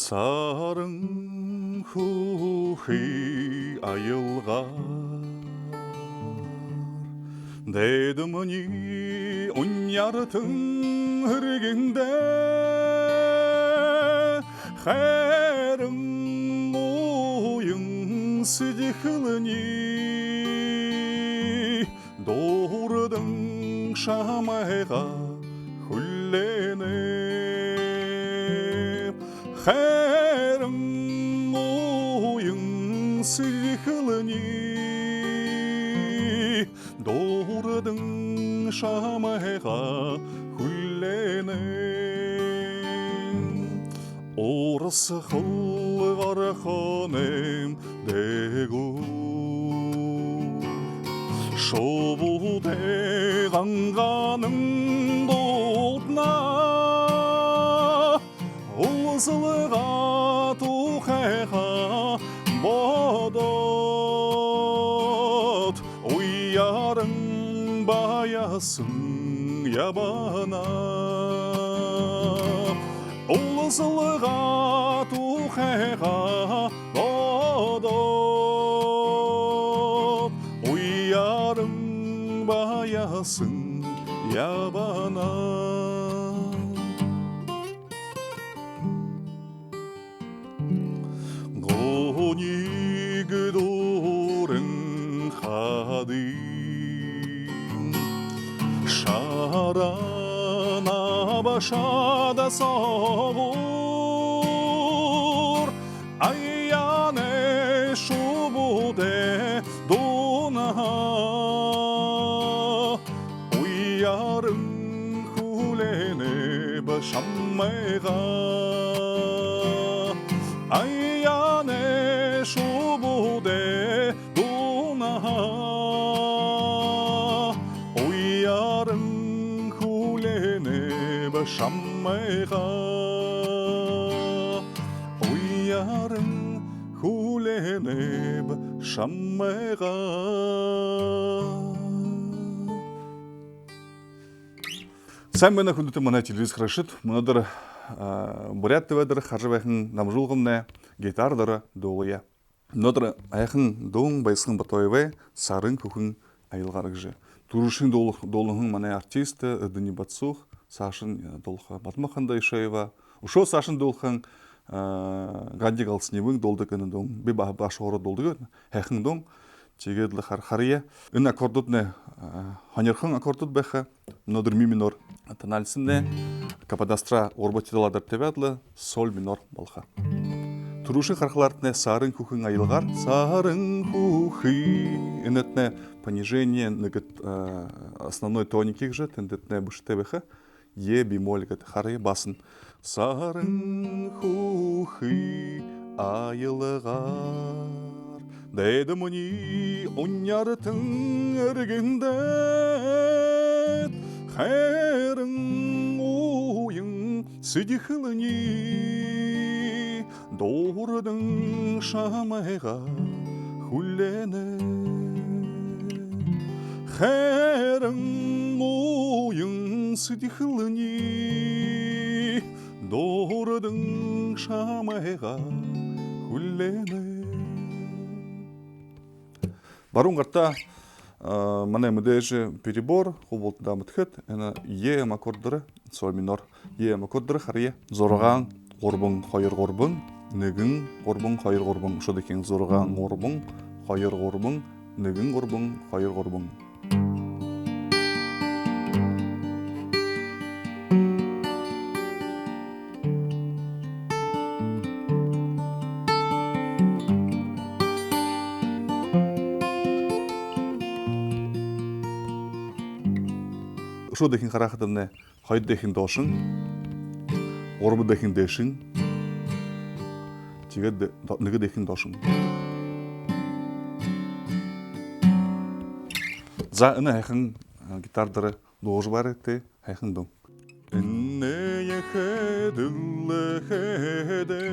Сарын хухи айылға Дедіміні ұняртың үргенде Қәрің ойың сидіхіліні Доғырдың шамайға хүлленіп Қәрің ойың сидіхіліні Доғырдың шамайға хүлленіп Орысы қылғар қонем дегу Шобу деғанғаның доғытна Ұлысылыға тұқайға бодот Уярың баясың ябана Ұлысылыға тұқайға бодот Уярың баясың ябана Ғонигі дұрың қадың Шарана башада соғыр Аяне шубуде дона Уярың хүлене башамайға Аяне шубуде дона Уярың хүлене башамайға Уярың хүлене башамайға Сән мәні күндіті мұна телевиз қырашыд, мұнадыр Бурят төведір қаржыбайқын намжулғымне гитардары доғыя. Мұнадыр аяқын доң байсың батойвай сарын күхін айылғарық жы. Турушын долығын мәне артисті үдіні батсух, Сашын долға батмақында ишаева. Ушо Сашын долғын Ганди Галсневың долды күні доң, бі башы оры долды күні, әқын доң. Чегедлі қария. Үн аккордудне, ханерхын аккордуд бәхі, мұнадыр ми минор тоналісінде, кападастра орботидаладыр тевядлы, соль минор балха. Турушын қарқылартыне сарын күхін айылғар, сарын күхі, үнетне понижение основной тоникик же, тендетне бұшты бәхі, е бемоль гәді қария басын. Сарын күхі айылғар. Дедіміні ұняртың үргенде Қәрің ойың сүдіхіліні Доғырдың шамайға хүллене Қәрің ойың сүдіхіліні Доғырдың шамайға хүллене Барун қарта мане мүдежі перебор, құлболтында мүтхет, әні е аккордыры, соль минор, е аккордыры қария, зорған ғорбың, қойыр ғорбың, нүгін ғорбың, қойыр ғорбың, шодекен зорған ғорбың, қойыр ғорбың, нүгін ғорбың, қойыр ғорбың. Ушо дехин қарақытымне қойд дехин дошын, орбы дехин дешін, тегі нүгі дехин дошын. За үні әйхін гитардары доғыз бар етті, әйхін доң. Үнне ехеділі хедер,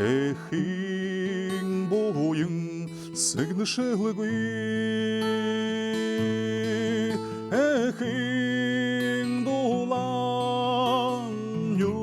әйхін бойың сігнішілі гүй. Эхин долан ю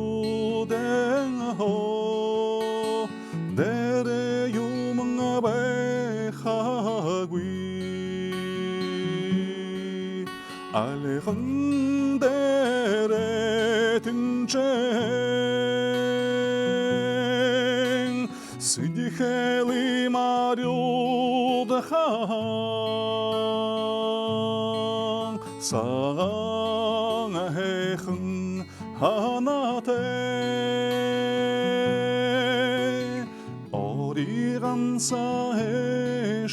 Сидихели марюдхан саган хэхэн ханате ориган саэшимни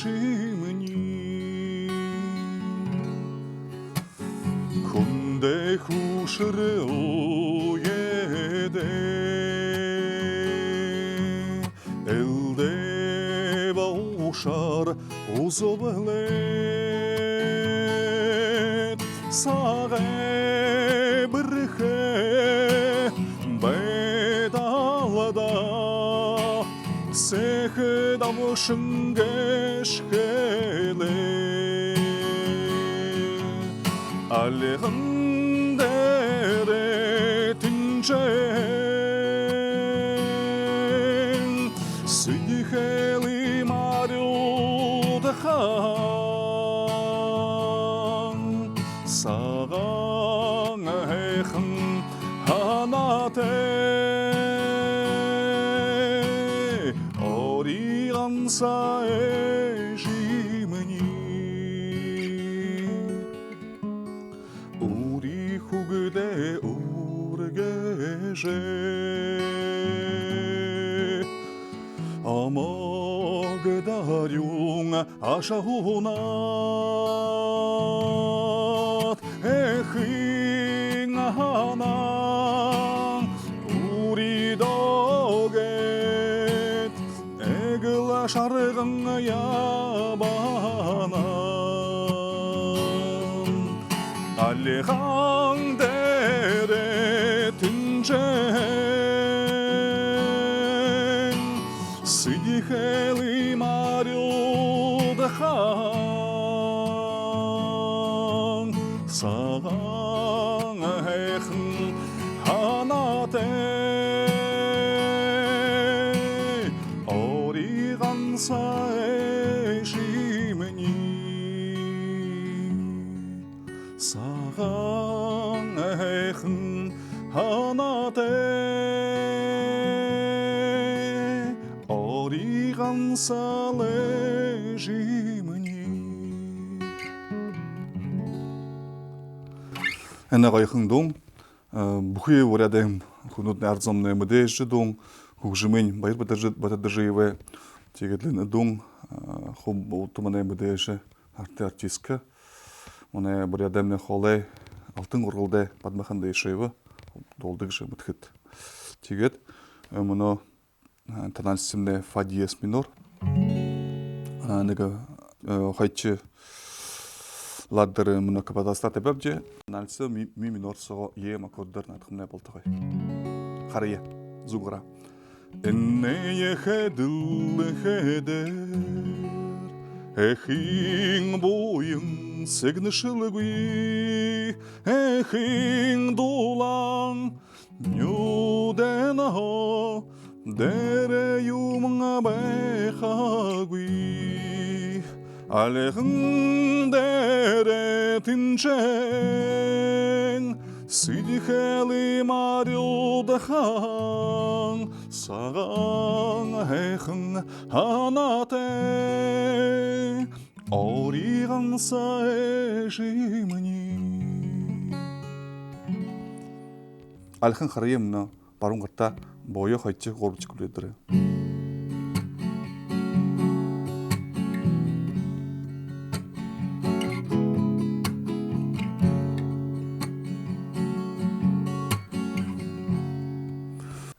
군대 후시를 오예데 엘데 바우샤르 오소블레 사게 브르헤 베달라다 세흐다무 슌게시헤레 알레한데레 틴жен 스디헬리 마료드хан 사강에хан 하나테 어리간사에 심으니 우리 후그대 우르게제 아마그다룡 아샤호나 에히나하나 우리 덕에 에글라 샤르강 야바나 알레강데레 틴жен 스디헬리 마료드хан 사강에хан 하나테 어리간사에 심으니 사강에한 하나대 어리간살에 심으니 에나가이 흥동 бүхий урядым хунут нарзамны мдэж дун хужмын байр батадаживе тегедлен дун хум утманы мдэж артистка Оны бурядымны холай алтын ургылды падмаханда ешевы долдыгшы мытхыт. Тегет мұны танан системне фа диез минор. Нега хайчы ладдары мұны кападастаты бәбже. Танансы ми минор соға ем аккордар надхымне болтығай. Хария, зугра. Энне хедыл хедер эхин бойын сегнышылыгуи эхин дулан нюденаho дере юмnga бэхагуи алехын дере 틴жен сидихели мариудахан саган эхын ханате 어리간사에 심으니 알хан хар이ымна баруун гартаа боё хойчих гурвч күлээдэрэ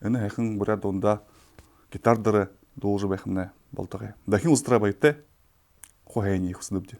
энэ хайхан буря дундаа гитардары дуулж байхмнэ болтогой дахин устра баяртай хойны хүснэвдэ